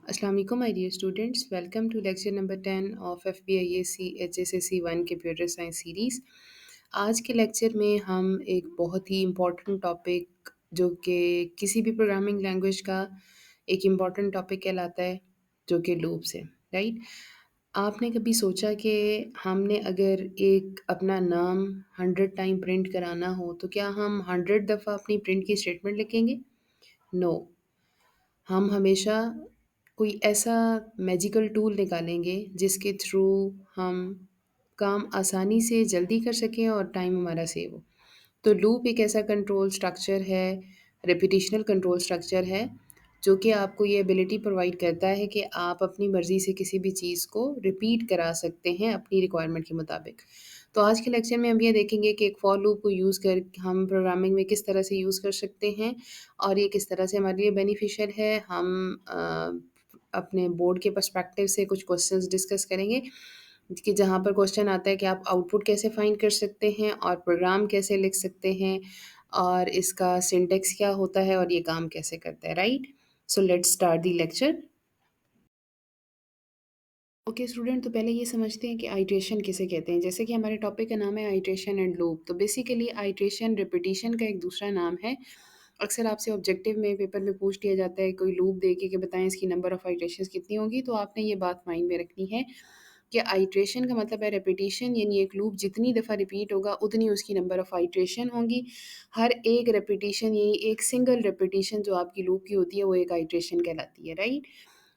Assalamu alaikum, my dear students. Welcome to lecture number 10 of FBIAC HSSC 1 Computer Science Series. आज के lecture में हम एक बहुत ही इम्पॉर्टेंट टॉपिक जो कि किसी भी प्रोग्रामिंग लैंग्वेज का एक इम्पॉर्टेंट टॉपिक कहलाता है जो कि लूप्स है, राइट? आपने कभी सोचा कि हमने अगर एक अपना नाम 100 टाइम प्रिंट कराना हो तो क्या हम 100 दफ़ा अपनी प्रिंट की स्टेटमेंट लिखेंगे? नो। हम हमेशा कोई ऐसा मैजिकल टूल निकालेंगे जिसके थ्रू हम काम आसानी से जल्दी कर सकें और टाइम हमारा सेव हो। तो लूप एक ऐसा कंट्रोल स्ट्रक्चर है, रेपिटेशनल कंट्रोल स्ट्रक्चर है, जो कि आपको ये एबिलिटी प्रोवाइड करता है कि आप अपनी मर्ज़ी से किसी भी चीज़ को रिपीट करा सकते हैं अपनी रिक्वायरमेंट के मुताबिक। तो आज के लेक्चर में हम ये देखेंगे कि एक फॉर लूप को यूज़ कर हम प्रोग्रामिंग में किस तरह से यूज़ कर सकते हैं और ये किस तरह से हमारे लिए बेनिफिशियल है। हम अपने बोर्ड के पर्सपेक्टिव से कुछ क्वेश्चंस डिस्कस करेंगे कि जहाँ पर क्वेश्चन आता है कि आप आउटपुट कैसे फाइंड कर सकते हैं और प्रोग्राम कैसे लिख सकते हैं और इसका सिंटेक्स क्या होता है और ये काम कैसे करता है, right? So let's start the lecture. Okay student, तो पहले ये समझते हैं कि आइट्रेशन किसे कहते हैं। जैसे कि हमारे टॉपिक का नाम है आइट्रेशन एंड लूप, तो बेसिकली आइट्रेशन रिपीटिशन का एक दूसरा नाम है। अक्सर आपसे ऑब्जेक्टिव में पेपर में पूछ लिया जाता है कोई लूप दे के कि बताएं इसकी नंबर ऑफ आइट्रेशंस कितनी होगी, तो आपने ये बात माइंड में रखनी है कि आइट्रेशन का मतलब है रिपीटिशन, यानी एक लूप जितनी दफ़ा रिपीट होगा उतनी उसकी नंबर ऑफ आइट्रेशन होंगी। हर एक रिपीटिशन यानी एक सिंगल रिपीटिशन जो आपकी लूप की होती है वो एक आइट्रेशन कहलाती है, राइट?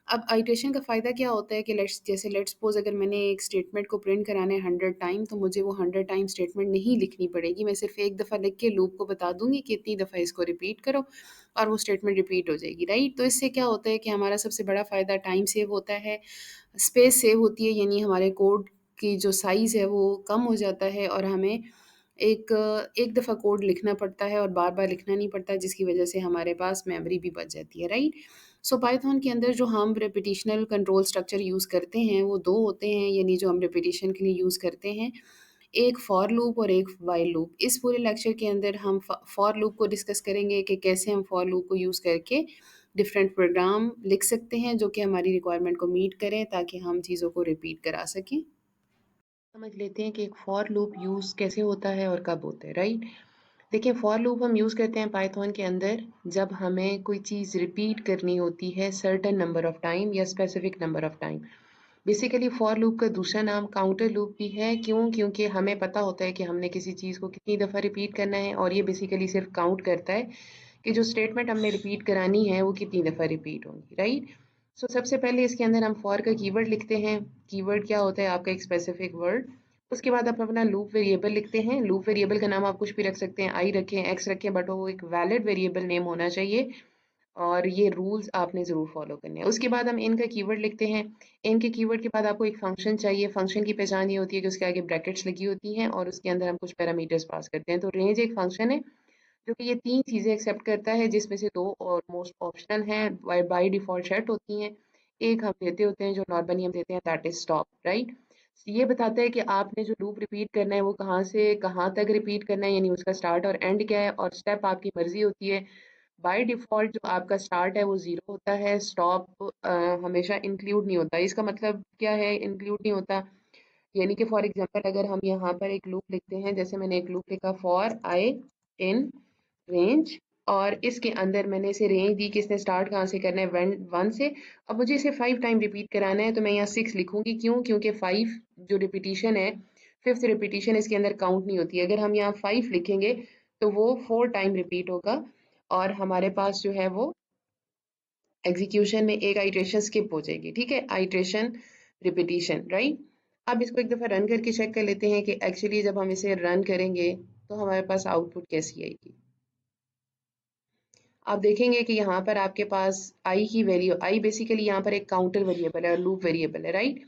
अब आइट्रेशन का फ़ायदा क्या होता है कि लेट्स सपोज़ अगर मैंने एक स्टेटमेंट को प्रिंट कराना है 100 टाइम, तो मुझे वो 100 टाइम स्टेटमेंट नहीं लिखनी पड़ेगी। मैं सिर्फ़ एक दफ़ा लिख के लूप को बता दूँगी कि इतनी दफ़ा इसको रिपीट करो और वो स्टेटमेंट रिपीट हो जाएगी, राइट? तो इससे क्या होता है कि हमारा सबसे बड़ा फ़ायदा टाइम सेव होता है, स्पेस सेव होती है, यानी हमारे कोड की जो साइज़ है वो कम हो जाता है और हमें एक दफ़ा कोड लिखना पड़ता है और बार-बार लिखना नहीं पड़ता, जिसकी वजह से हमारे पास मेमोरी भी बच जाती है, राइट? सो पाइथन के अंदर जो हम रेपिटिशनल कंट्रोल स्ट्रक्चर यूज़ करते हैं वो 2 होते हैं, यानी जो हम रेपिटिशन के लिए यूज़ करते हैं, एक फॉर लूप और एक व्हाइल लूप। इस पूरे लेक्चर के अंदर हम फॉर लूप को डिस्कस करेंगे कि कैसे हम फॉर लूप को यूज़ करके डिफरेंट प्रोग्राम लिख सकते हैं जो कि हमारी रिक्वायरमेंट को मीट करें ताकि हम चीज़ों को रिपीट करा सकें। समझ लेते हैं कि एक फॉर लूप यूज़ कैसे होता है और कब होता है, राइट? देखिए, फॉर लूप हम यूज़ करते हैं पाइथन के अंदर जब हमें कोई चीज़ रिपीट करनी होती है सर्टेन नंबर ऑफ टाइम या specific number of time. Basically for loop का दूसरा नाम काउंटर लूप भी है। क्यों? क्योंकि हमें पता होता है कि हमने किसी चीज़ को कितनी दफ़ा रिपीट करना है और ये बेसिकली सिर्फ काउंट करता है कि जो स्टेटमेंट हमने रिपीट करानी है वो कितनी दफ़ा रिपीट होंगी, राइट? सो सबसे पहले इसके अंदर हम फॉर का कीवर्ड लिखते हैं। कीवर्ड क्या होता है? आपका एक स्पेसिफिक वर्ड। उसके बाद आप अपना लूप वेरिएबल लिखते हैं। लूप वेरिएबल का नाम आप कुछ भी रख सकते हैं, आई रखें, एक्स रखें, बट वो एक वैलिड वेरिएबल नेम होना चाहिए और ये रूल्स आपने ज़रूर फॉलो करने हैं। उसके बाद हम इन का कीवर्ड लिखते हैं। इन के कीवर्ड के बाद आपको एक फंक्शन चाहिए। फंक्शन की पहचान ये होती है कि उसके आगे ब्रैकेट्स लगी होती हैं और उसके अंदर हम कुछ पैरामीटर्स पास करते हैं। तो रेंज एक फंक्शन है जो कि ये 3 चीज़ें एक्सेप्ट करता है, जिसमें से 2 ऑलमोस्ट ऑप्शनल हैं, बाय डिफ़ॉल्ट सेट होती हैं। एक हम देते होते हैं जो नॉर्मली हम देते हैं, दैट इज़ स्टॉप, राइट? ये बताता है कि आपने जो लूप रिपीट करना है वो कहाँ से कहाँ तक रिपीट करना है, यानी उसका स्टार्ट और एंड क्या है, और स्टेप आपकी मर्ज़ी होती है। बाय डिफ़ॉल्ट जो आपका स्टार्ट है वो 0 होता है, स्टॉप हमेशा इंक्लूड नहीं होता। इसका मतलब क्या है इंक्लूड नहीं होता? यानी कि फॉर एग्ज़ाम्पल अगर हम यहाँ पर एक लूप लिखते हैं, जैसे मैंने एक लूप लिखा फॉर आई इन रेंज, और इसके अंदर मैंने इसे रेंज दी कि इसने स्टार्ट कहाँ से करना है, वन वन से। अब मुझे इसे 5 टाइम रिपीट कराना है तो मैं यहाँ 6 लिखूंगी। क्यों? क्योंकि 5 जो रिपीटिशन है, फिफ्थ रिपीटिशन इसके अंदर काउंट नहीं होती है। अगर हम यहाँ 5 लिखेंगे तो वो 4 टाइम रिपीट होगा और हमारे पास जो है वो एग्जीक्यूशन में एक आइट्रेशन स्किप हो जाएगी, ठीक है? Iteration repetition, right? अब इसको एक दफ़ा रन करके चेक कर लेते हैं कि एक्चुअली जब हम इसे रन करेंगे तो हमारे पास आउटपुट कैसी आएगी। आप देखेंगे कि यहाँ पर आपके पास आई की वैल्यू, आई बेसिकली यहाँ पर एक काउंटर वेरिएबल है और लूप वेरिएबल है, राइट?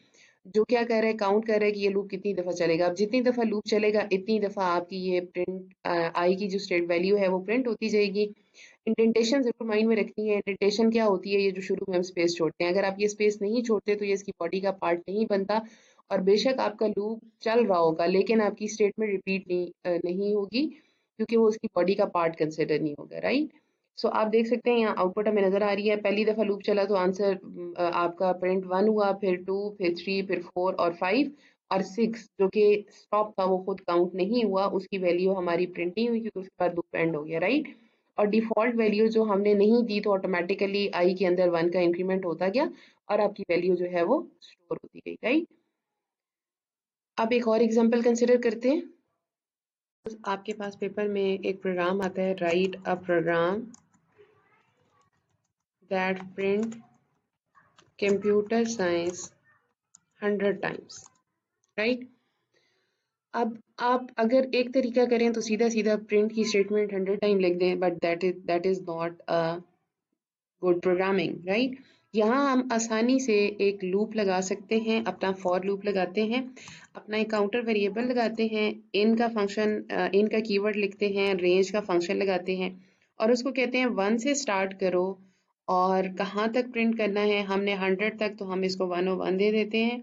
जो क्या कर रहा है, काउंट कर रहा है कि ये लूप कितनी दफ़ा चलेगा। अब जितनी दफ़ा लूप चलेगा इतनी दफ़ा आपकी ये प्रिंट आई की जो स्टेट वैल्यू है वो प्रिंट होती जाएगी। इंडेंटेशन ज़रूर माइंड में रखनी है। इंडेंटेशन क्या होती है? ये जो शुरू में हम स्पेस छोड़ते हैं, अगर आप ये स्पेस नहीं छोड़ते तो ये इसकी बॉडी का पार्ट नहीं बनता और बेशक आपका लूप चल रहा होगा लेकिन आपकी स्टेटमेंट रिपीट नहीं होगी क्योंकि वो उसकी बॉडी का पार्ट कंसिडर नहीं होगा, राइट? सो आप देख सकते हैं यहाँ आउटपुट हमें नजर आ रही है। पहली दफा लूप चला तो आंसर आपका प्रिंट 1 हुआ, फिर 2, फिर 3, फिर 4 और 5 और 6 जो कि स्टॉप था वो खुद काउंट नहीं हुआ, उसकी वैल्यू हमारी प्रिंट नहीं हुई क्योंकि उसके बाद लूप एंड हो गया, राइट। और डिफॉल्ट वैल्यू जो हमने नहीं दी तो ऑटोमेटिकली आई के अंदर 1 का इंक्रीमेंट होता गया और आपकी वैल्यू जो है वो स्टोर होती गई, राइट। अब एक और एग्जांपल कंसिडर करते हैं। आपके पास पेपर में एक प्रोग्राम आता है, right a program that print computer science 100 times, right. अब आप अगर एक तरीका करें तो सीधा सीधा प्रिंट की स्टेटमेंट 100 टाइम लिख दें, but that is not a good programming, right. यहाँ हम आसानी से एक लूप लगा सकते हैं, अपना फॉर लूप लगाते हैं, अपना एक काउंटर वेरिएबल लगाते हैं, इन का फंक्शन इन का कीवर्ड लिखते हैं, रेंज का फंक्शन लगाते हैं और उसको कहते हैं 1 से स्टार्ट करो और कहाँ तक प्रिंट करना है, हमने 100 तक तो हम इसको 101 दे देते हैं।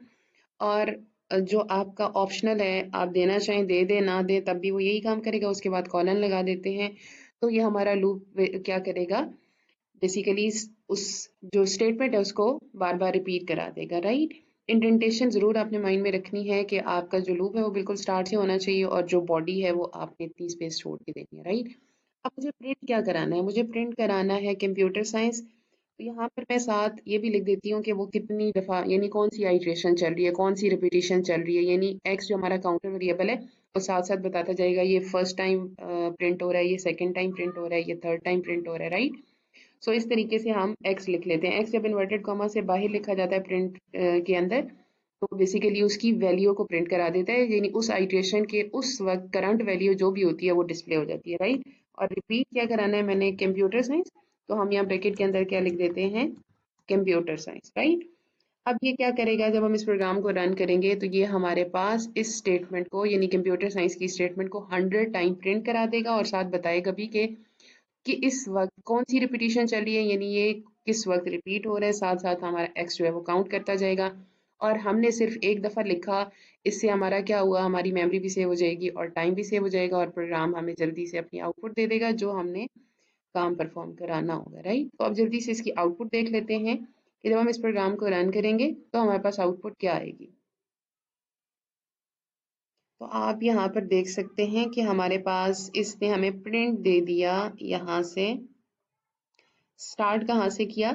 और जो आपका ऑप्शनल है आप देना चाहें दे दें, ना दें तब भी वो यही काम करेगा। उसके बाद कॉलन लगा देते हैं तो ये हमारा लूप क्या करेगा, बेसिकली उस जो स्टेटमेंट है उसको बार बार रिपीट करा देगा, राइट। इंडेंटेशन जरूर आपने माइंड में रखनी है कि आपका जो लूप है वो बिल्कुल स्टार्ट से होना चाहिए और जो बॉडी है वो आपने इतनी स्पेस छोड़ के देनी है, राइट। अब मुझे प्रिंट क्या कराना है, मुझे प्रिंट कराना है कंप्यूटर साइंस। तो यहाँ पर मैं साथ ये भी लिख देती हूँ कि वो कितनी दफ़ा यानी कौन सी आइट्रेशन चल रही है, कौन सी रिपीटिशन चल रही है, यानी एक्स जो हमारा काउंटर वेरिएबल है वो साथ साथ बताता जाएगा ये फर्स्ट टाइम प्रिंट हो रहा है, ये सेकंड टाइम प्रिंट हो रहा है, ये थर्ड टाइम प्रिंट हो रहा है, राइट। सो इस तरीके से हम एक्स लिख लेते हैं। एक्स जब इन्वर्टेड कॉमा से बाहर लिखा जाता है प्रिंट के अंदर तो बेसिकली उसकी वैल्यू को प्रिंट करा देता है, यानी उस आइट्रेशन के उस वक्त करंट वैल्यू जो भी होती है वो डिस्प्ले हो जाती है, राइट। और रिपीट क्या कराना है मैंने, कंप्यूटर साइंस, तो हम यहाँ ब्रैकेट के अंदर क्या लिख देते हैं, कंप्यूटर साइंस, राइट। अब ये क्या करेगा, जब हम इस प्रोग्राम को रन करेंगे तो ये हमारे पास इस स्टेटमेंट को यानी कंप्यूटर साइंस की स्टेटमेंट को 100 टाइम प्रिंट करा देगा और साथ बताएगा भी कि इस वक्त कौन सी रिपीटिशन चल रही है, यानी ये किस वक्त रिपीट हो रहा है, साथ साथ हमारा एक्स जो है वो काउंट करता जाएगा। और हमने सिर्फ एक दफ़ा लिखा, इससे हमारा क्या हुआ, हमारी मेमोरी भी सेव हो जाएगी और टाइम भी सेव हो जाएगा और प्रोग्राम हमें जल्दी से अपनी आउटपुट दे देगा जो हमने काम परफॉर्म कराना होगा, राइट। तो अब जल्दी से इसकी आउटपुट देख लेते हैं कि जब हम इस प्रोग्राम को रन करेंगे तो हमारे पास आउटपुट क्या आएगी। तो आप यहाँ पर देख सकते हैं कि हमारे पास इसने हमें प्रिंट दे दिया, यहाँ से स्टार्ट कहाँ से किया,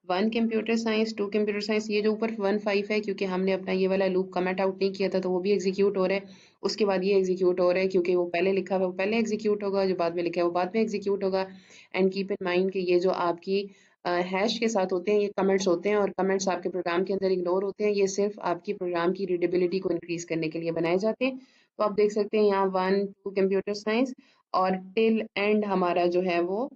1 कंप्यूटर साइंस, 2 कंप्यूटर साइंस, ये जो ऊपर 1 5 है क्योंकि हमने अपना ये वाला लूप कमेंट आउट नहीं किया था तो वो भी एग्जीक्यूट हो रहा है। उसके बाद ये एग्जीक्यूट हो रहा है क्योंकि वो पहले लिखा हुआ है वो पहले एग्जीक्यूट होगा, जो बाद में लिखा है वो बाद में एग्जीक्यूट होगा। एंड कीप इन माइंड कि ये जो आपकी हैश के साथ होते हैं ये कमेंट्स होते हैं और कमेंट्स आपके प्रोग्राम के अंदर इग्नोर होते हैं, ये सिर्फ आपकी प्रोग्राम की रीडेबिलिटी को इंक्रीज करने के लिए बनाए जाते हैं। तो आप देख सकते हैं यहाँ 1 2 कंप्यूटर साइंस और टिल एंड हमारा जो है वो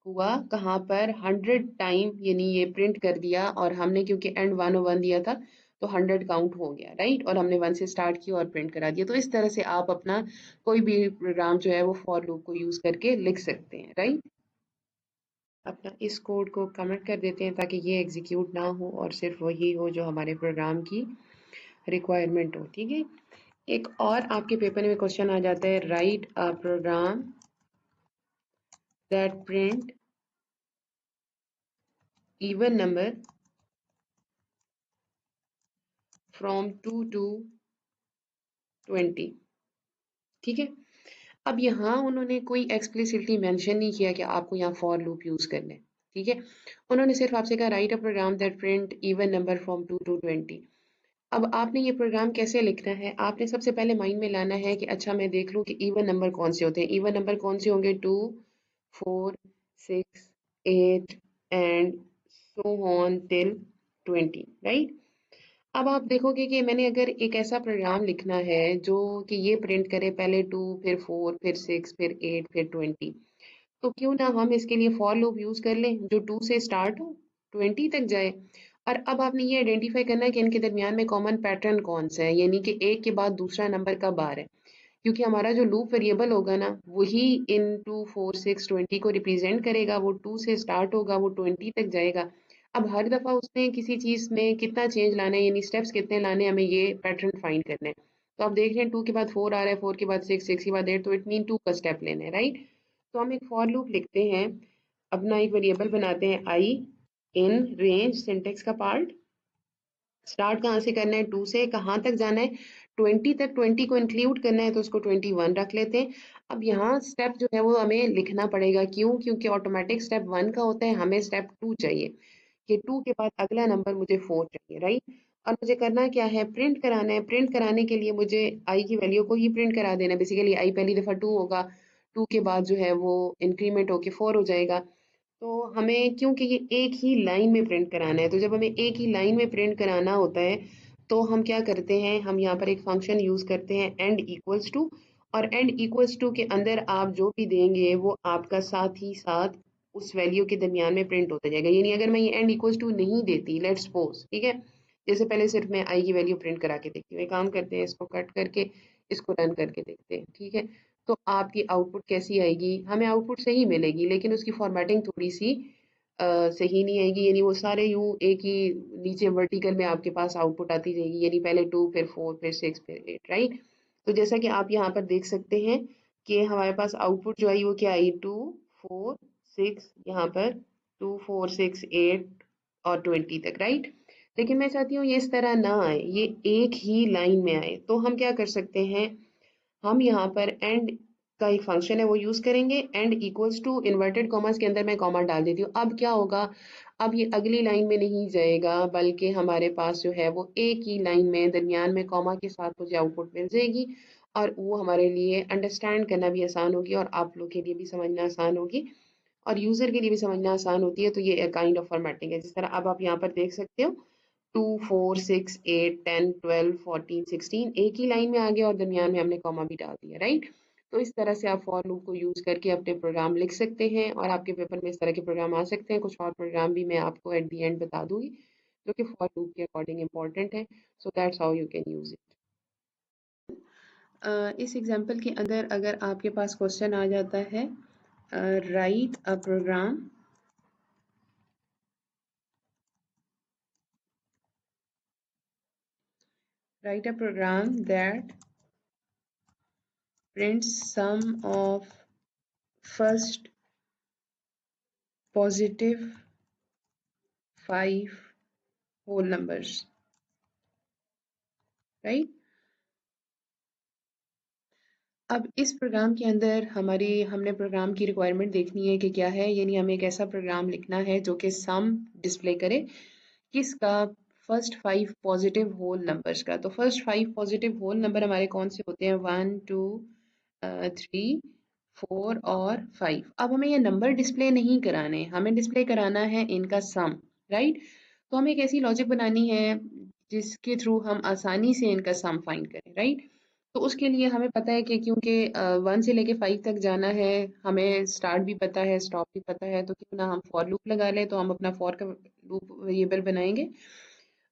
हुआ कहाँ पर, 100 टाइम, यानी ये प्रिंट कर दिया और हमने क्योंकि एंड 101 दिया था तो 100 काउंट हो गया, राइट। और हमने 1 से स्टार्ट किया और प्रिंट करा दिया। तो इस तरह से आप अपना कोई भी प्रोग्राम जो है वो फॉर लूप को यूज करके लिख सकते हैं, राइट। अपना इस कोड को कमेंट कर देते हैं ताकि ये एग्जीक्यूट ना हो और सिर्फ वही हो जो हमारे प्रोग्राम की रिक्वायरमेंट हो, ठीक है। एक और आपके पेपर में क्वेश्चन आ जाता है, right a program that print even number from 2 to 20, ठीक है। अब यहाँ उन्होंने कोई एक्सप्लिसिटली मेंशन नहीं किया कि आपको यहाँ फॉर लूप यूज करना है, ठीक है। उन्होंने सिर्फ आपसे कहा right a program that print even number from 2 to 20। अब आपने ये प्रोग्राम कैसे लिखना है, आपने सबसे पहले माइंड में लाना है कि अच्छा मैं देख लूँ कि इवन नंबर कौन से होते हैं। इवन नंबर कौन से होंगे, 2 4 6 8 and so on till 20, right. अब आप देखोगे कि मैंने अगर एक ऐसा प्रोग्राम लिखना है जो कि ये प्रिंट करे पहले 2 फिर 4 फिर 6 फिर 8 फिर 20, तो क्यों ना हम इसके लिए फॉर लूप यूज कर लें जो 2 से स्टार्ट हो 20 तक जाए। और अब आपने ये आइडेंटिफाई करना है कि इनके दरमियान में कॉमन पैटर्न कौन सा है, यानी कि एक के बाद दूसरा नंबर कब आ रहा है, क्योंकि हमारा जो लूप वेरिएबल होगा ना वही इन 2 4 6 20 को रिप्रेजेंट करेगा। वो 2 से स्टार्ट होगा वो 20 तक जाएगा। अब हर दफा उसने किसी चीज में कितना चेंज लाना है यानी स्टेप्स कितने लाने हैं, हमें ये पैटर्न फाइंड करना है। तो आप देख रहे हैं 2 के बाद 4 आ रहा है, 4 के बाद 6, 6 के बाद 8, तो इट मीन 2 का स्टेप लेना है, राइट। तो हम एक फॉर लूप लिखते हैं अपना एक वेरिएबल बनाते हैं आई इन रेंज सिंटेक्स का पार्ट। स्टार्ट कहाँ से करना है, 2 से, कहाँ तक जाना है, 20 तक, 20 को इंक्लूड करना है तो उसको 21 रख लेते हैं। अब यहाँ स्टेप जो है वो हमें लिखना पड़ेगा, क्यों? क्योंकि ऑटोमेटिक स्टेप 1 का होता है, हमें स्टेप 2 चाहिए कि 2 के बाद अगला नंबर मुझे 4 चाहिए, राइट। और मुझे करना क्या है, प्रिंट कराना है। प्रिंट कराने के लिए मुझे आई की वैल्यू को ही प्रिंट करा देना। बेसिकली आई पहली दफ़ा 2 होगा, 2 के बाद जो है वो इंक्रीमेंट होके 4 हो जाएगा। तो हमें क्योंकि ये एक ही लाइन में प्रिंट कराना है, तो जब हमें एक ही लाइन में प्रिंट कराना होता है तो हम क्या करते हैं, हम यहाँ पर एक फंक्शन यूज करते हैं एंड इक्वल्स टू। और एंड इक्वल्स टू के अंदर आप जो भी देंगे वो आपका साथ ही साथ उस वैल्यू के दरमियान में प्रिंट होता जाएगा। यानी अगर मैं ये एंड इक्वल्स टू नहीं देती, लेट्स सपोज, ठीक है, जैसे पहले सिर्फ मैं आई की वैल्यू प्रिंट करा के देखती हूँ। एक काम करते हैं, इसको कट करके इसको रन करके देखते हैं, ठीक है। तो आपकी आउटपुट कैसी आएगी, हमें आउटपुट सही मिलेगी लेकिन उसकी फॉर्मेटिंग थोड़ी सी सही नहीं आएगी। यानी वो सारे यूं एक ही नीचे वर्टिकल में आपके पास आउटपुट आती जाएगी, यानी पहले 2 फिर 4 फिर 6 फिर 8, राइट। तो जैसा कि आप यहाँ पर देख सकते हैं कि हमारे पास आउटपुट जो आई वो क्या आई, 2 4 6, यहाँ पर 2 4 6 8 और 20 तक, राइट। लेकिन मैं चाहती हूँ ये इस तरह ना आए, ये एक ही लाइन में आए। तो हम क्या कर सकते हैं, हम यहाँ पर एंड का एक फंक्शन है वो यूज करेंगे। And equals to inverted commas के अंदर मैं कॉमा डाल देती हूँ। अब क्या होगा, अब ये अगली लाइन में नहीं जाएगा बल्कि हमारे पास जो है वो एक ही लाइन में दरमियान में कॉमा के साथ मुझे आउटपुट मिल जाएगी। और वो हमारे लिए अंडरस्टैंड करना भी आसान होगी और आप लोग के लिए भी समझना आसान होगी और यूजर के लिए भी समझना आसान होती है। तो ये काइंड ऑफ फॉर्मेटिंग है। जिस तरह अब आप यहाँ पर देख सकते हो 2 4 6 8 10 12 14 16 एक ही लाइन में आ गया और दरमियान में हमने कॉमा भी डाल दिया, राइट। तो इस तरह से आप फॉर लूप को यूज करके अपने प्रोग्राम लिख सकते हैं और आपके पेपर में इस तरह के प्रोग्राम आ सकते हैं। कुछ और प्रोग्राम भी मैं आपको एट दी एंड बता दूंगी जो कि फॉर लूप के अकॉर्डिंग इंपॉर्टेंट है। So that's how you can use it. इस एग्जांपल के अंदर अगर आपके पास क्वेश्चन आ जाता है, right a program write a program that prints sum of first positive 5 whole numbers, right। अब इस प्रोग्राम के अंदर हमने प्रोग्राम की रिक्वायरमेंट देखनी है कि क्या है। यानी हमें एक ऐसा प्रोग्राम लिखना है जो कि सम डिस्प्ले करे किसका, फर्स्ट 5 पॉजिटिव होल नंबर्स का। तो फर्स्ट 5 पॉजिटिव होल नंबर हमारे कौन से होते हैं, 1 2 3 4 और 5। अब हमें ये नंबर डिस्प्ले नहीं कराने, हमें डिस्प्ले कराना है इनका सम, राइट। तो हमें एक ऐसी लॉजिक बनानी है जिसके थ्रू हम आसानी से इनका सम फाइंड करें, राइट। तो उसके लिए हमें पता है कि क्योंकि 1 से लेके 5 तक जाना है, हमें स्टार्ट भी पता है स्टॉप भी पता है, तो क्यों ना हम फॉर लूप लगा लें। तो हम अपना फॉर का लूप वेरिएबल बनाएंगे।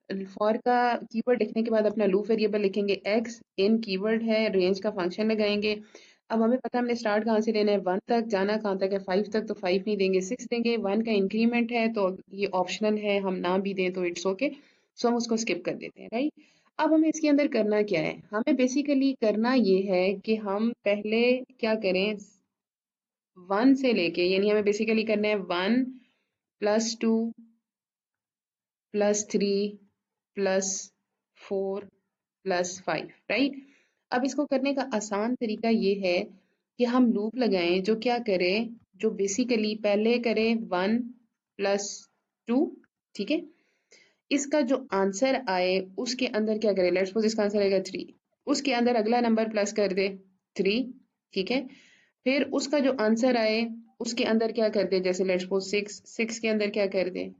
फॉर का कीवर्ड लिखने के बाद अपना लूप वेरिएबल लिखेंगे एक्स, इन कीवर्ड है, रेंज का फंक्शन लगाएंगे। अब हमें पता है हमने स्टार्ट कहाँ से लेना है, 1 तक, जाना कहाँ तक है 5 तक, तो 5 नहीं देंगे 6 देंगे। 1 का इंक्रीमेंट है तो ये ऑप्शनल है, हम ना भी दें तो इट्स ओके, सो हम उसको स्किप कर देते हैं, राइट। अब हमें इसके अंदर करना क्या है, हमें बेसिकली करना ये है कि हम पहले क्या करें, 1 से लेके, यानी हमें बेसिकली करना है 1 +2 +3 +4 +5, राइट। अब इसको करने का आसान तरीका ये है कि हम लूप लगाएं जो क्या करे, जो बेसिकली पहले करे 1 +2, ठीक है। इसका जो आंसर आए उसके अंदर क्या करे, लेट्स सपोज इसका आंसर आएगा 3, उसके अंदर अगला नंबर प्लस कर दे 3, ठीक है। फिर उसका जो आंसर आए उसके अंदर क्या कर दे, जैसे लेट्स सपोज 6, 6 के अंदर क्या कर दे,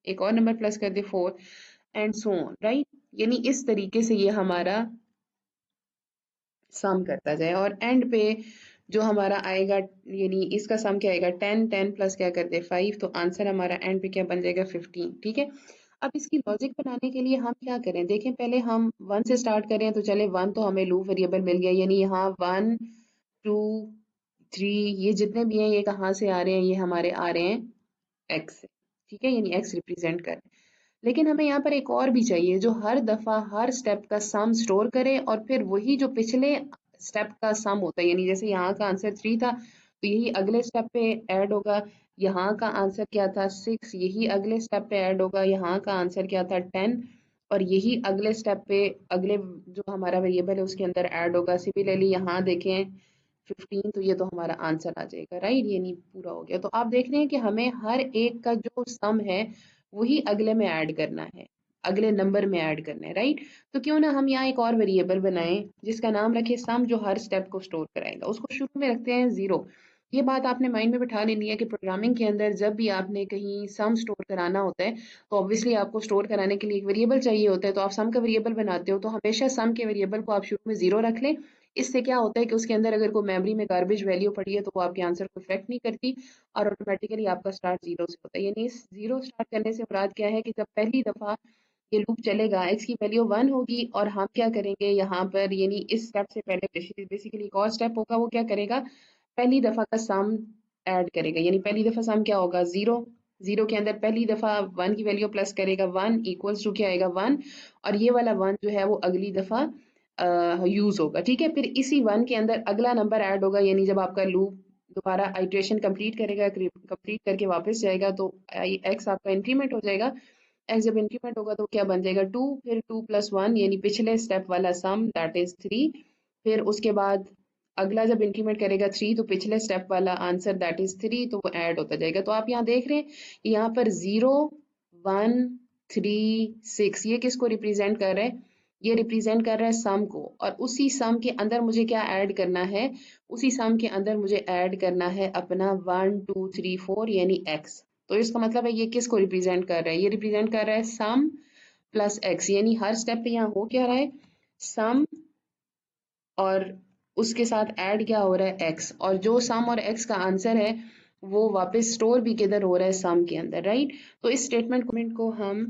एक और नंबर प्लस कर दे 4 एंड सो ऑन, राइट। यानी इस तरीके से ये हमारा सम करता जाए और एंड पे जो हमारा आएगा, यानी इसका सम क्या आएगा, 10 10 प्लस क्या कर दे 5, तो आंसर हमारा एंड पे क्या बन जाएगा 15, ठीक है। अब इसकी लॉजिक बनाने के लिए हम क्या करें, देखें पहले हम 1 से स्टार्ट करें तो चले 1 तो हमें लूप वेरिएबल मिल गया, यानी यहाँ 1 2 3 ये जितने भी हैं ये कहाँ से आ रहे हैं, ये हमारे आ रहे हैं एक्स से, ठीक है, यानी एक्स रिप्रेजेंट कर। लेकिन हमें यहाँ पर एक और भी चाहिए जो हर दफा हर स्टेप का सम स्टोर करे और फिर वही जो पिछले स्टेप का सम होता है, यानी जैसे यहाँ का आंसर 3 था तो यही अगले स्टेप पे ऐड होगा, यहाँ का आंसर क्या था 6, यही अगले स्टेप पे ऐड होगा, यहाँ का आंसर क्या था 10, और यही अगले स्टेप पे अगले जो हमारा वेरिएबल है उसके अंदर ऐड होगा। सिमिलरली यहाँ देखें 15, तो ये तो हमारा आंसर आ जाएगा, राइट, ये नहीं पूरा हो गया। तो आप देख रहे हैं कि हमें हर एक का जो सम है वही अगले में ऐड करना है, अगले नंबर में ऐड करना है, राइट। तो क्यों ना हम यहाँ एक और वेरिएबल बनाएं जिसका नाम रखे सम, जो हर स्टेप को स्टोर कराएगा। उसको शुरू में रखते हैं 0। ये बात आपने माइंड में बिठा लेनी है कि प्रोग्रामिंग के अंदर जब भी आपने कहीं सम स्टोर कराना होता है तो ऑब्वियसली आपको स्टोर कराने के लिए एक वेरिएबल चाहिए होता है। तो आप सम का वेरिएबल बनाते हो तो हमेशा सम के वेरिएबल को आप शुरू में 0 रख लें। इससे क्या होता है कि उसके अंदर अगर कोई मेमोरी में गार्बेज वैल्यू पड़ी है तो वो आपके आंसर को इफेक्ट नहीं करती, और ऑटोमेटिकली आपका स्टार्ट 0 से होता है। यानी इस 0 स्टार्ट करने से मुराद क्या है कि जब पहली दफ़ा ये लूप चलेगा, x की वैल्यू 1 होगी, और हम क्या करेंगे यहाँ पर, यानी इस स्टेप से पहले बेसिकली एक और स्टेप होगा, वो क्या करेगा, पहली दफा का सम ऐड करेगा। यानी पहली दफा सम क्या होगा 0, 0 के अंदर पहली दफा 1 की वैल्यू प्लस करेगा, 1 इक्वल्स टू क्या आएगा 1, और ये वाला 1 जो है वो अगली दफा यूज होगा, ठीक है। फिर इसी 1 के अंदर अगला नंबर ऐड होगा, यानी जब आपका लूप दोबारा आइट्रेशन कंप्लीट करेगा, कंप्लीट करके वापस जाएगा तो एक्स आपका इंक्रीमेंट हो जाएगा। एक्स जब इंक्रीमेंट होगा तो क्या बन जाएगा 2, फिर 2 प्लस 1 यानी पिछले स्टेप वाला सम दैट इज 3, फिर उसके बाद अगला जब इंक्रीमेंट करेगा 3 तो पिछले स्टेप वाला आंसर दैट इज 3, तो वो ऐड होता जाएगा। तो आप यहाँ देख रहे हैं यहाँ पर 0 1 3 6 ये किसको रिप्रेजेंट कर रहा है, ये रिप्रेजेंट कर रहा है सम को, और उसी सम के अंदर मुझे क्या ऐड करना है, उसी सम के अंदर मुझे ऐड करना है अपना 1 2 3 4 यानी एक्स। तो इसका मतलब है ये किसको रिप्रेजेंट कर रहा है, ये रिप्रेजेंट कर रहा है सम प्लस एक्स, यानी हर स्टेप पे यहाँ हो क्या रहा है, सम और उसके साथ ऐड क्या हो रहा है एक्स, और जो सम और एक्स का आंसर है वो वापस स्टोर भी किधर हो रहा है, सम के अंदर, राइट। तो इस स्टेटमेंट को हम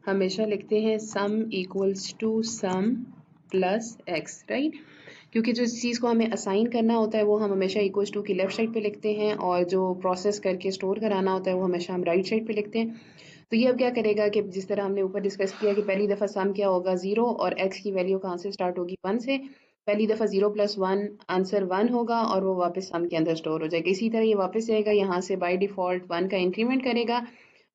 हमेशा लिखते हैं sum equals to sum plus x, right. क्योंकि जो चीज़ को हमें असाइन करना होता है वो हम हमेशा इक्वल्स टू की लेफ्ट साइड पे लिखते हैं, और जो प्रोसेस करके स्टोर कराना होता है वो हमेशा हम राइट साइड पे लिखते हैं। तो ये अब क्या करेगा कि जिस तरह हमने ऊपर डिस्कस किया कि पहली दफ़ा सम क्या होगा 0, और x की वैल्यू कहाँ से स्टार्ट होगी 1 से। पहली दफ़ा 0 प्लस 1 आंसर 1 होगा और वो वापस सम के अंदर स्टोर हो जाएगा। इसी तरह ये वापस जाएगा यहाँ से बाय डिफ़ॉल्ट 1 का इंक्रीमेंट करेगा।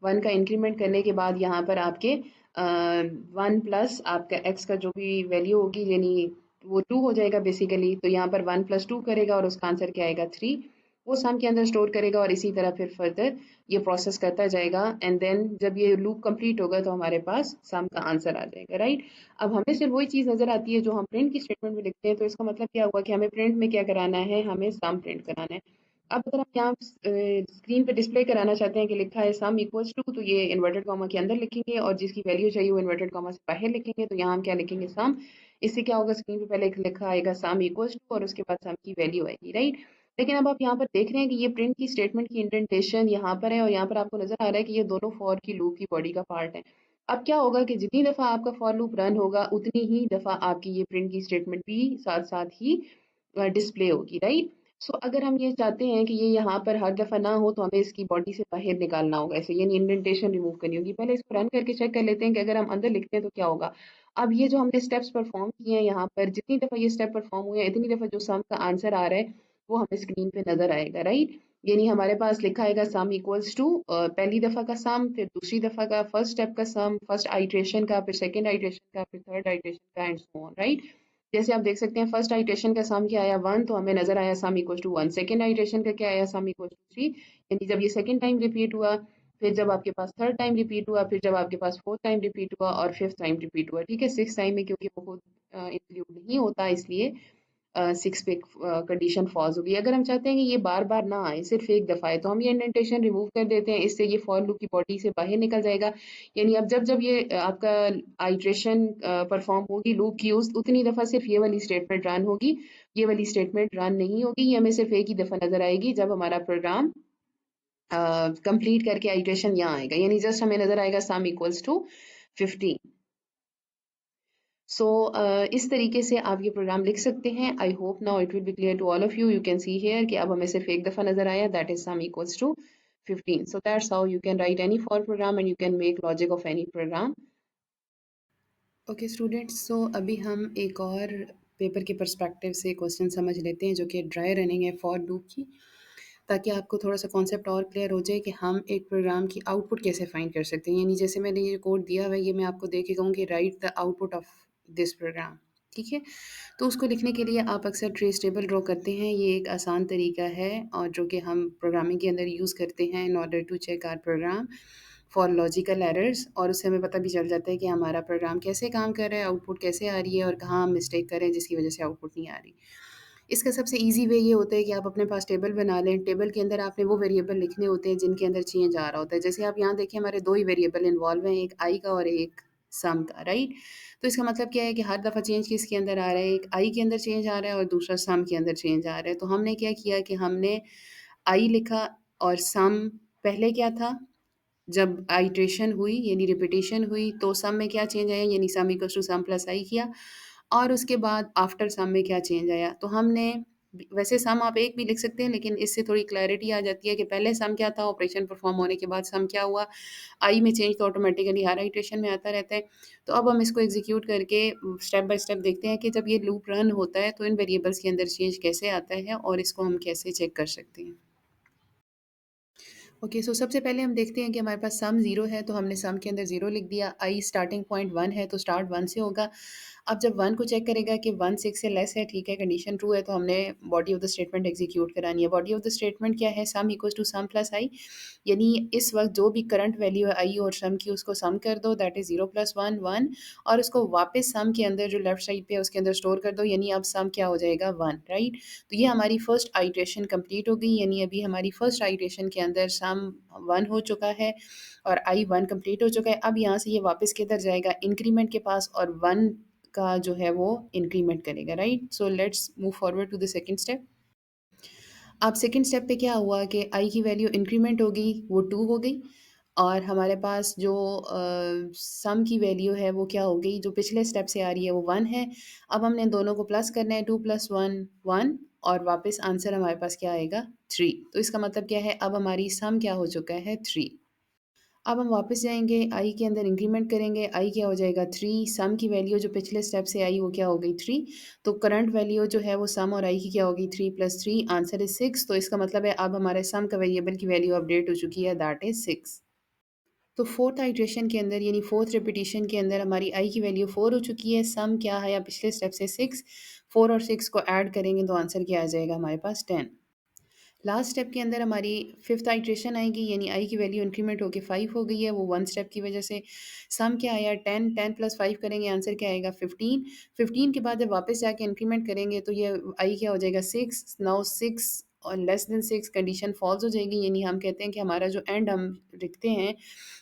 1 का इंक्रीमेंट करने के बाद यहाँ पर आपके 1 प्लस आपका x का जो भी वैल्यू होगी यानी वो 2 हो जाएगा बेसिकली। तो यहाँ पर 1 प्लस 2 करेगा और उसका आंसर क्या आएगा 3, वो सम के अंदर स्टोर करेगा, और इसी तरह फिर फर्दर ये प्रोसेस करता जाएगा। एंड देन जब ये लूप कंप्लीट होगा तो हमारे पास सम का आंसर आ जाएगा, राइट। अब हमें सिर्फ वही चीज़ नजर आती है जो हम प्रिंट की स्टेटमेंट में लिखते हैं। तो इसका मतलब क्या हुआ कि हमें प्रिंट में क्या कराना है, हमें सम प्रिंट कराना है। अब अगर हम यहाँ स्क्रीन पे डिस्प्ले कराना चाहते हैं कि लिखा है सम इक्वल्स टू, तो ये इन्वर्टेड कॉमा के अंदर लिखेंगे, और जिसकी वैल्यू चाहिए वो इन्वर्टेड कॉमा से बाहर लिखेंगे। तो यहाँ हम क्या लिखेंगे सम। इससे क्या होगा, स्क्रीन पे पहले एक लिखा आएगा सम इक्वल्स टू और उसके बाद सम की वैल्यू आएगी, राइट। लेकिन अब आप यहाँ पर देख रहे हैं कि ये प्रिंट की स्टेटमेंट की इंडेंटेशन यहाँ पर है, और यहाँ पर आपको नजर आ रहा है कि ये दोनों फॉर की लूप की बॉडी का पार्ट है। अब क्या होगा कि जितनी दफा आपका फॉर लूप रन होगा उतनी ही दफा आपकी ये प्रिंट की स्टेटमेंट भी साथ साथ ही डिस्प्ले होगी, राइट। सो अगर हम ये चाहते हैं कि ये यहाँ पर हर दफा ना हो तो हमें इसकी बॉडी से बाहर निकालना होगा, ऐसे यानी इंडेंटेशन रिमूव करनी होगी। पहले इसको रन करके चेक कर लेते हैं कि अगर हम अंदर लिखते हैं तो क्या होगा। अब ये जो हमने स्टेप्स परफॉर्म किए हैं यहाँ पर, जितनी दफा ये स्टेप परफॉर्म हुए हैं इतनी दफा जो सम का आंसर आ रहा है वो हमें स्क्रीन पे नजर आएगा, राइट। यानी हमारे पास लिखा आएगा सम इक्वल्स टू पहली दफा का सम, फिर दूसरी दफा का फर्स्ट स्टेप का सम, फर्स्ट आइट्रेशन का, फिर सेकंड आइट्रेशन का, फिर थर्ड आइट्रेशन का, एंड सो ऑन, राइट। जैसे आप देख सकते हैं फर्स्ट आइट्रेशन का सम क्या आया 1, तो हमें नजर आया sum equals to 1। Second iteration का क्या आया सम इक्वल्स टू 3, यानी जब ये सेकंड टाइम रिपीट हुआ, फिर जब आपके पास थर्ड टाइम रिपीट हुआ, फिर जब आपके पास फोर्थ टाइम रिपीट हुआ, और फिफ्थ टाइम रिपीट हुआ, ठीक है। सिक्स टाइम में क्योंकि वो खुद इंक्लूड नहीं होता इसलिए 6 पे कंडीशन फॉल्स होगी। अगर हम चाहते हैं कि ये बार बार ना आए, सिर्फ एक दफ़ा आए, तो हम ये इंडेंटेशन रिमूव कर देते हैं। इससे ये फॉर लूप की बॉडी से बाहर निकल जाएगा। यानी अब जब जब ये आपका आइट्रेशन परफॉर्म होगी लूप की, उस उतनी दफ़ा सिर्फ ये वाली स्टेटमेंट रन होगी, ये वाली स्टेटमेंट रन नहीं होगी। ये हमें सिर्फ एक ही दफ़ा नजर आएगी जब हमारा प्रोग्राम कंप्लीट करके आइट्रेशन यहाँ आएगा, यानी जस्ट हमें नजर आएगा सम इक्वल्स टू 15। सो इस तरीके से आप ये प्रोग्राम लिख सकते हैं। I hope now it will be clear to all of you. You can see here कि अब हमें सिर्फ एक दफ़ा नजर आया, that is sum equals to 15। So that's how you can write any for program and you can make logic of any program. Okay students, so अभी हम एक और पेपर के पर्सपेक्टिव से क्वेश्चन समझ लेते हैं जो कि ड्राई रनिंग है फॉर लूप की। ताकि आपको थोड़ा-सा कॉन्सेप्ट और क्लियर हो जाए कि हम एक प्रोग्राम की आउटपुट कैसे फाइंड कर सकते हैं। यानी जैसे मैंने ये कोड दिया हुआ है, ये मैं आपको दे के कहूँगी right the output of this program, ठीक है? तो उसको लिखने के लिए आप अक्सर ट्रेस टेबल ड्रॉ करते हैं, ये एक आसान तरीका है और जो कि हम प्रोग्रामिंग के अंदर यूज़ करते हैं in order to check our program for logical errors, और उससे हमें पता भी चल जाता है कि हमारा प्रोग्राम कैसे काम कर रहा है, आउटपुट कैसे आ रही है और कहाँ हम मिस्टेक कर रहे हैं जिसकी वजह से आउटपुट नहीं आ रही। इसका सबसे ईज़ी वे ये होता है कि आप अपने पास टेबल बना लें, टेबल के अंदर आपने वो वेरिएबल लिखने होते हैं जिनके अंदर चेंज आ रहा होता है। जैसे आप यहाँ देखिए हमारे 2 ही वेरिएबल इन्वॉल्व हैं, एक आई का और एक सम का, राइट? तो इसका मतलब क्या है कि हर दफ़ा चेंज किसके अंदर आ रहा है, एक आई के अंदर चेंज आ रहा है और दूसरा सम के अंदर चेंज आ रहा है। तो हमने क्या किया कि हमने आई लिखा और सम पहले क्या था, जब आइट्रेशन हुई यानी रिपिटिशन हुई तो सम में क्या चेंज आया, यानी sum equals to sum plus i किया, और उसके बाद आफ्टर सम में क्या चेंज आया। तो हमने वैसे सम आप एक भी लिख सकते हैं लेकिन इससे थोड़ी क्लैरिटी आ जाती है कि पहले सम क्या था, ऑपरेशन परफॉर्म होने के बाद सम क्या हुआ। आई में चेंज तो ऑटोमेटिकली हर आइट्रेशन में आता रहता है। तो अब हम इसको एग्जीक्यूट करके स्टेप बाय स्टेप देखते हैं कि जब ये लूप रन होता है तो इन वेरिएबल्स के अंदर चेंज कैसे आता है और इसको हम कैसे चेक कर सकते हैं। ओके, सो सबसे पहले हम देखते हैं कि हमारे पास सम 0 है तो हमने सम के अंदर 0 लिख दिया। आई स्टार्टिंग पॉइंट 1 है तो स्टार्ट 1 से होगा। अब जब 1 को चेक करेगा कि 1 6 से लेस है, ठीक है, कंडीशन ट्रू है, तो हमने body of the statement execute करानी है। बॉडी ऑफ द स्टेटमेंट क्या है, sum equals to sum plus i, यानी इस वक्त जो भी करंट वैल्यू है आई और सम की उसको सम कर दो, दैट इज़ 0 प्लस 1 1, और उसको वापस सम के अंदर जो लेफ्ट साइड पे है उसके अंदर स्टोर कर दो, यानी अब सम क्या हो जाएगा 1, राइट? तो ये हमारी फर्स्ट आइट्रेशन कंप्लीट हो गई, यानी अभी हमारी फर्स्ट आइट्रेशन के अंदर सम 1 हो चुका है और आई 1 कंप्लीट हो चुका है। अब यहाँ से ये वापस किधर जाएगा, इंक्रीमेंट के पास, और 1 का जो है वो इंक्रीमेंट करेगा, right? So let's move forward to the second step. अब सेकंड स्टेप पे क्या हुआ कि आई की वैल्यू इंक्रीमेंट हो गई, वो 2 हो गई, और हमारे पास जो सम की वैल्यू है वो क्या हो गई, जो पिछले स्टेप से आ रही है वो 1 है। अब हमने दोनों को प्लस करना है, 2 + 1 1, और वापस आंसर हमारे पास क्या आएगा 3। तो इसका मतलब क्या है, अब हमारी सम क्या हो चुका है 3। अब हम वापस जाएँगे, आई के अंदर इंक्रीमेंट करेंगे, आई क्या हो जाएगा 3, सम की वैल्यू जो पिछले स्टेप से आई वो क्या हो गई 3, तो करंट वैल्यू जो है वो सम और आई की क्या हो गई 3 + 3, आंसर इज़ 6। तो इसका मतलब है अब हमारे सम का वेरिएबल की वैल्यू अपडेट हो चुकी है, दैट इज़ 6। तो फोर्थ आइट्रेशन के अंदर यानी फोर्थ रिपीटिशन के अंदर हमारी आई की वैल्यू 4 हो चुकी है, सम क्या है या पिछले स्टेप से 6, 4 और 6 को ऐड करेंगे तो आंसर क्या आ जाएगा हमारे पास 10। लास्ट स्टेप के अंदर हमारी फिफ्थ आइट्रेशन आएगी, यानी आई की वैल्यू इंक्रीमेंट होकर 5 हो गई है, वो 1 स्टेप की वजह से। सम क्या आया 10, 10 + 5 करेंगे, आंसर क्या आएगा 15। 15 के बाद जब वापस जाके इंक्रीमेंट करेंगे तो ये आई क्या हो जाएगा 6, नाउ 6 और लेस देन 6 कंडीशन फॉल्स हो जाएगी, यानी हम कहते हैं कि हमारा जो एंड हम लिखते हैं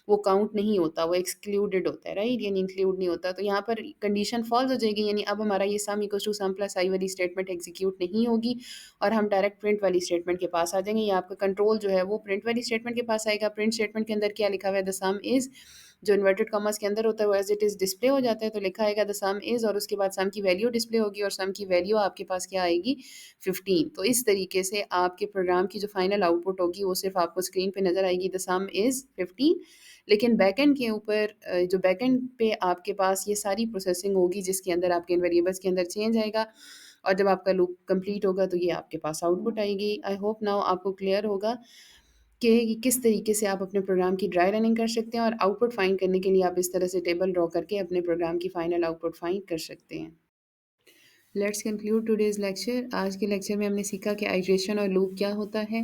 वो काउंट नहीं होता, वो एक्सक्लूडेड होता है, राइट? यानी इंक्लूड नहीं होता। तो यहाँ पर कंडीशन फॉल्स हो जाएगी, यानी अब हमारा ये sum equals to sum plus i वाली स्टेटमेंट एग्जीक्यूट नहीं होगी और हम डायरेक्ट प्रिंट वाली स्टेटमेंट के पास आ जाएंगे, या आपका कंट्रोल जो है वो प्रिंट वाली स्टेटमेंट के पास आएगा। प्रिंट स्टेटमेंट के अंदर क्या लिखा हुआ है, द सम इज़, जो इन्वर्टेड कॉमास के अंदर होता है वो एज इट इज़ डिस्प्ले हो जाता है, तो लिखा आएगा द सम इज़, और उसके बाद सम की वैल्यू डिस्प्ले होगी और सम की वैल्यू आपके पास क्या आएगी 15। तो इस तरीके से आपके प्रोग्राम की जो फाइनल आउटपुट होगी वो सिर्फ आपको स्क्रीन पे नज़र आएगी, द सम इज़ 15। लेकिन बैकएंड के ऊपर जो बैकएंड पे आपके पास ये सारी प्रोसेसिंग होगी जिसके अंदर आपके इन वेरिएबल्स के अंदर चेंज आएगा, और जब आपका लूप कंप्लीट होगा तो ये आपके पास आउटपुट आएगी। आई होप नाउ आपको क्लियर होगा कि किस तरीके से आप अपने प्रोग्राम की ड्राई रनिंग कर सकते हैं और आउटपुट फाइंड करने के लिए आप इस तरह से टेबल ड्रॉ करके अपने प्रोग्राम की फाइनल आउटपुट फाइंड कर सकते हैं। Let's conclude today's lecture. आज के लेक्चर में हमने सीखा कि आइट्रेशन और लूप क्या होता है,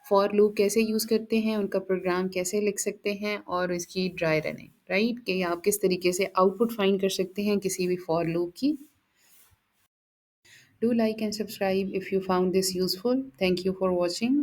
फॉर लूप कैसे यूज़ करते हैं, उनका प्रोग्राम कैसे लिख सकते हैं, और इसकी ड्राई रनिंग, राइट? कि आप किस तरीके से आउटपुट फाइंड कर सकते हैं किसी भी फॉर लूप की। Do like and subscribe if you found this useful. Thank you for watching.